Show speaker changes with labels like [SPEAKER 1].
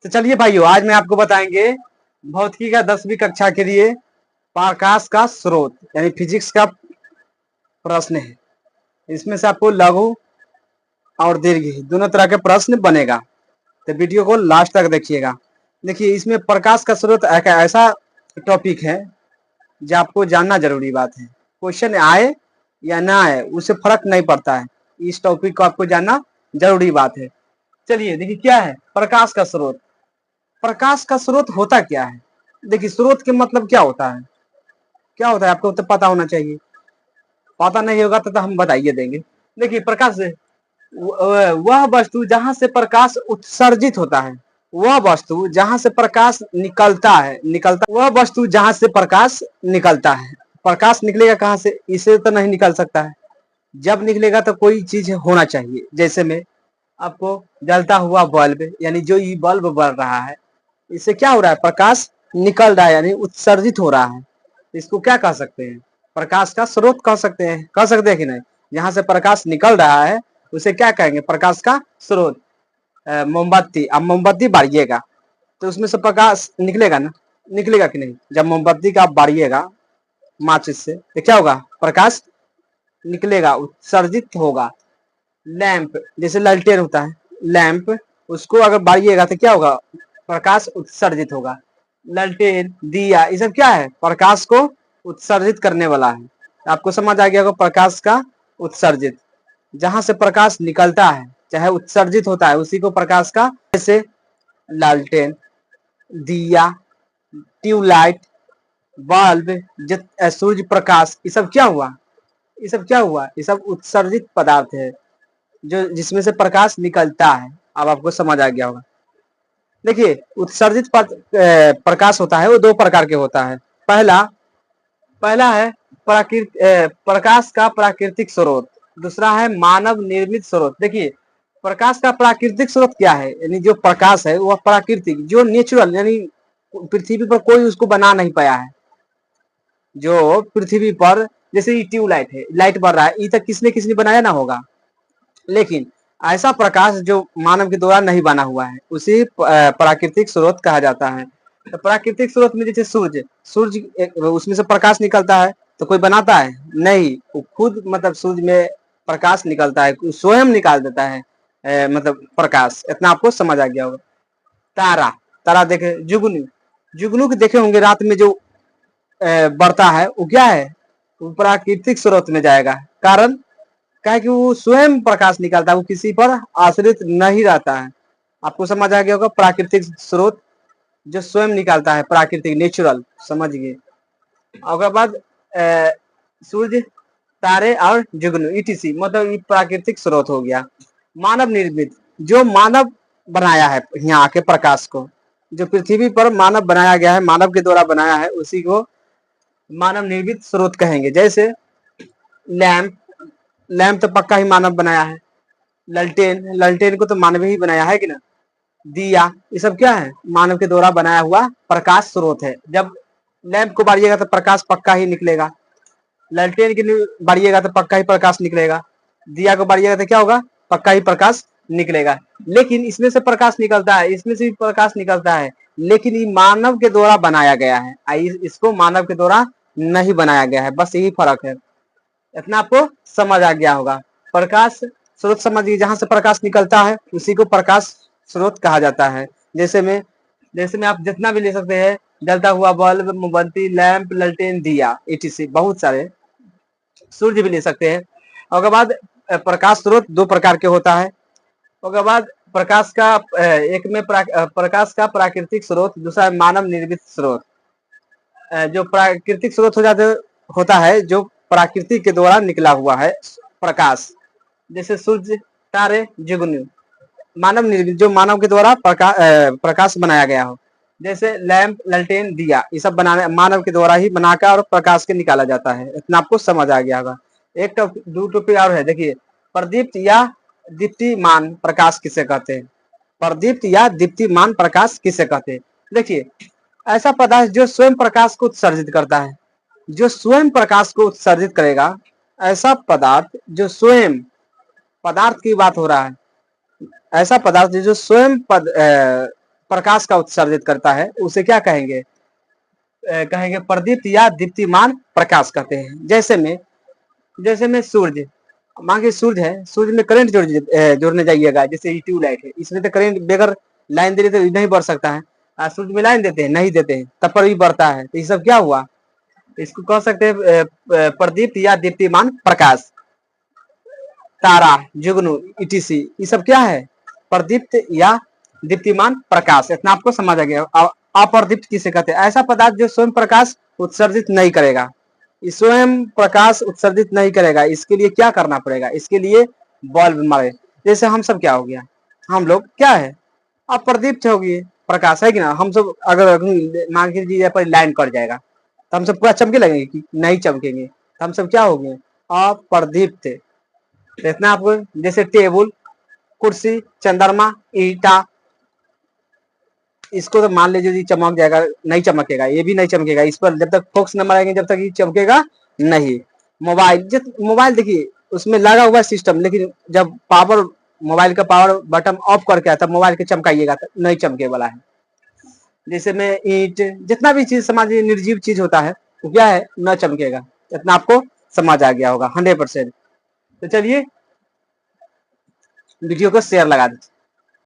[SPEAKER 1] तो चलिए भाइयों, आज मैं आपको बताएंगे भौतिकी का 10वीं कक्षा के लिए प्रकाश का स्रोत यानी फिजिक्स का प्रश्न है। इसमें से आपको लघु और दीर्घ दोनों तरह के प्रश्न बनेगा, तो वीडियो को लास्ट तक देखिएगा। देखिए, इसमें प्रकाश का स्रोत एक ऐसा टॉपिक है जो आपको जानना जरूरी बात है। क्वेश्चन आए या ना आए उससे फर्क नहीं पड़ता है, इस टॉपिक को आपको जानना जरूरी बात है। चलिए देखिए, क्या है प्रकाश का स्रोत। प्रकाश का स्रोत होता क्या है? देखिए, स्रोत के मतलब क्या होता है, क्या होता है आपको तो पता होना चाहिए। पता नहीं होगा तो हम बताइए देंगे। देखिए, प्रकाश वह वस्तु जहां से प्रकाश उत्सर्जित होता है, वह वस्तु जहां से प्रकाश निकलता वह वस्तु जहां से प्रकाश निकलता है। प्रकाश निकलेगा कहां से? इससे तो नहीं निकल सकता है। जब निकलेगा तो कोई चीज होना चाहिए। जैसे में आपको जलता हुआ बल्ब, यानी जो ये बल्ब बढ़ रहा है, इससे क्या हो रहा है? प्रकाश निकल रहा है, यानी उत्सर्जित हो रहा है। इसको क्या कह सकते हैं? प्रकाश का स्रोत कह सकते हैं। कह सकते हैं कि नहीं? जहां से प्रकाश निकल रहा है उसे क्या कहेंगे? प्रकाश का स्रोत। मोमबत्ती, अब मोमबत्ती बारिएगा तो उसमें से प्रकाश निकलेगा ना? निकलेगा कि नहीं? जब मोमबत्ती का आप बारिएगा माचिस से तो क्या होगा? प्रकाश निकलेगा, उत्सर्जित होगा। लैंप, जैसे लालटेन होता है, लैंप, उसको अगर बारिएगा तो क्या होगा? प्रकाश उत्सर्जित होगा। लालटेन, दिया, ये सब क्या है? प्रकाश को उत्सर्जित करने वाला है। आपको समझ आ गया होगा प्रकाश का उत्सर्जित। जहां से प्रकाश निकलता है चाहे उत्सर्जित होता है उसी को प्रकाश का, जैसे लालटेन, दिया, ट्यूबलाइट, बल्ब, सूर्य प्रकाश, ये सब क्या हुआ? ये सब क्या हुआ? ये सब उत्सर्जित पदार्थ है जो जिसमें से प्रकाश निकलता है। अब आपको समझ आ गया होगा। देखिए, उत्सर्जित प्रकाश होता है वो दो प्रकार के होता है। पहला पहला है प्रकाश का प्राकृतिक स्रोत, दूसरा है मानव निर्मित स्रोत। देखिए, प्रकाश का प्राकृतिक स्रोत क्या है? यानी जो प्रकाश है वह प्राकृतिक, जो नेचुरल, यानी पृथ्वी पर कोई उसको बना नहीं पाया है। जो पृथ्वी पर, जैसे ये ट्यूबलाइट है, लाइट बढ़ रहा है, ये तक किसने किसने बनाया ना होगा, लेकिन ऐसा प्रकाश जो मानव के द्वारा नहीं बना हुआ है उसी प्राकृतिक स्रोत कहा जाता है। तो प्राकृतिक स्रोत में जैसे सूर्य, उसमें से प्रकाश निकलता है तो कोई बनाता है नहीं, वो खुद मतलब सूर्य में प्रकाश निकलता है, स्वयं निकाल देता है मतलब प्रकाश। इतना आपको समझ आ गया होगा। तारा, तारा देखे, जुगनू, जुगनू के देखे होंगे रात में जो बढ़ता है, वो क्या है? वो प्राकृतिक स्रोत में जाएगा। कारण क्या है? कि वो स्वयं प्रकाश निकालता है, वो किसी पर आश्रित नहीं रहता है। आपको समझ आ गया होगा प्राकृतिक स्रोत जो स्वयं निकालता है, प्राकृतिक, नेचुरल, समझ गए। उसके बाद सूर्य, तारे और जुगनू, ईटीसी, मतलब ये प्राकृतिक स्रोत हो गया। मानव निर्मित, जो मानव बनाया है यहाँ आके प्रकाश को, जो पृथ्वी पर मानव बनाया गया है, मानव के द्वारा बनाया है, उसी को मानव निर्मित स्रोत कहेंगे। जैसे लैंप, लैंप तो पक्का ही मानव बनाया है। ललटेन, ललटेन को तो मानव ही बनाया है कि ना। दिया, ये सब क्या है? मानव के द्वारा बनाया हुआ प्रकाश स्रोत है। जब लैंप को बारिएगा तो प्रकाश पक्का ही निकलेगा। ललटेन के लिए बारिएगा तो पक्का ही प्रकाश निकलेगा। दिया को बारिएगा तो क्या होगा? पक्का ही प्रकाश निकलेगा। लेकिन इसमें से प्रकाश निकलता है, इसमें से भी प्रकाश निकलता है, लेकिन ये मानव के द्वारा बनाया गया है, इसको मानव के द्वारा नहीं बनाया गया है। बस यही फर्क है। इतना आपको समझ आ गया होगा। प्रकाश स्रोत समझिए, जहां से प्रकाश निकलता है उसी को प्रकाश स्रोत कहा जाता है। जैसे में आप जितना भी ले सकते हैं, जलता हुआ बल्ब, मोमबत्ती, लैंप, ललटेन, दिया, etc, बहुत सारे। सूर्य भी ले सकते हैं। उसके बाद प्रकाश स्रोत दो प्रकार के होता है। उसके बाद प्रकाश का एक में प्रकाश का प्राकृतिक स्रोत, दूसरा मानव निर्मित स्रोत। जो प्राकृतिक स्रोत होता है जो प्रकृति के द्वारा निकला हुआ है प्रकाश, जैसे सूर्य, तारे, जुगनू। मानव निर्मित, जो मानव के द्वारा प्रकाश बनाया गया हो, जैसे लैंप, ललटेन, दिया, ये सब बनाने मानव के द्वारा ही बनाकर और प्रकाश के निकाला जाता है। इतना आपको समझ आ गया होगा। एक दो टॉपिक और है। देखिए, प्रदीप्त या दीप्तिमान प्रकाश किसे कहते हैं? प्रदीप्त या दीप्तिमान प्रकाश किसे कहते हैं? देखिए, ऐसा पदार्थ जो स्वयं प्रकाश को उत्सर्जित करता है, जो स्वयं प्रकाश को उत्सर्जित करेगा, ऐसा पदार्थ जो स्वयं, पदार्थ की बात हो रहा है, ऐसा पदार्थ जो स्वयं प्रकाश का उत्सर्जित करता है उसे क्या कहेंगे? कहेंगे प्रदीप्त या दीप्तिमान प्रकाश कहते हैं। जैसे में सूर्य, मान के सूर्य है, सूर्य में करंट जोड़ने जाइएगा, जैसे ये ट्यूबलाइट है, इसमें तो करंट बगैर लाइन दे तो नहीं बढ़ सकता है। सूर्य में लाइन देते हैं, नहीं देते हैं, तब पर भी बढ़ता है। तो ये सब क्या हुआ? इसको कह सकते हैं प्रदीप्त या दीप्तिमान प्रकाश। तारा, जुगनू, ईटीसी, ये सब क्या है? प्रदीप्त या दीप्तिमान प्रकाश। इतना आपको समझ आ गया। अप्रदीप्त किसे कहते हैं? ऐसा पदार्थ जो स्वयं प्रकाश उत्सर्जित नहीं करेगा। स्वयं प्रकाश उत्सर्जित नहीं करेगा, इसके लिए क्या करना पड़ेगा? इसके लिए बल्ब मारे। जैसे हम सब क्या हो गया, हम लोग क्या है? अप्रदीप्त हो गए, प्रकाश है कि ना। हम सब अगर मान के लीजिए पर लाइन कट जाएगा तो हम सब पूरा चमके लगेंगे कि नहीं चमकेंगे? तो हम सब क्या हो गए? अप्रदीप्त। इतना आपको, जैसे टेबल, कुर्सी, चंद्रमा, ईटा, इसको तो मान लीजिए चमक जाएगा, नहीं चमकेगा, ये भी नहीं चमकेगा। इस पर जब तक फोक्स न मारेंगे जब तक ये चमकेगा नहीं। मोबाइल देखिए, उसमें लगा हुआ सिस्टम, लेकिन जब पावर, मोबाइल का पावर बटन ऑफ करके आया तब मोबाइल के चमकाइएगा तो नहीं चमके वाला है। जैसे में ईंट, जितना भी चीज समाज निर्जीव चीज होता है वो क्या है? न चमकेगा। इतना आपको समझ आ गया होगा 100%। तो चलिए वीडियो को शेयर लगा दीजिए।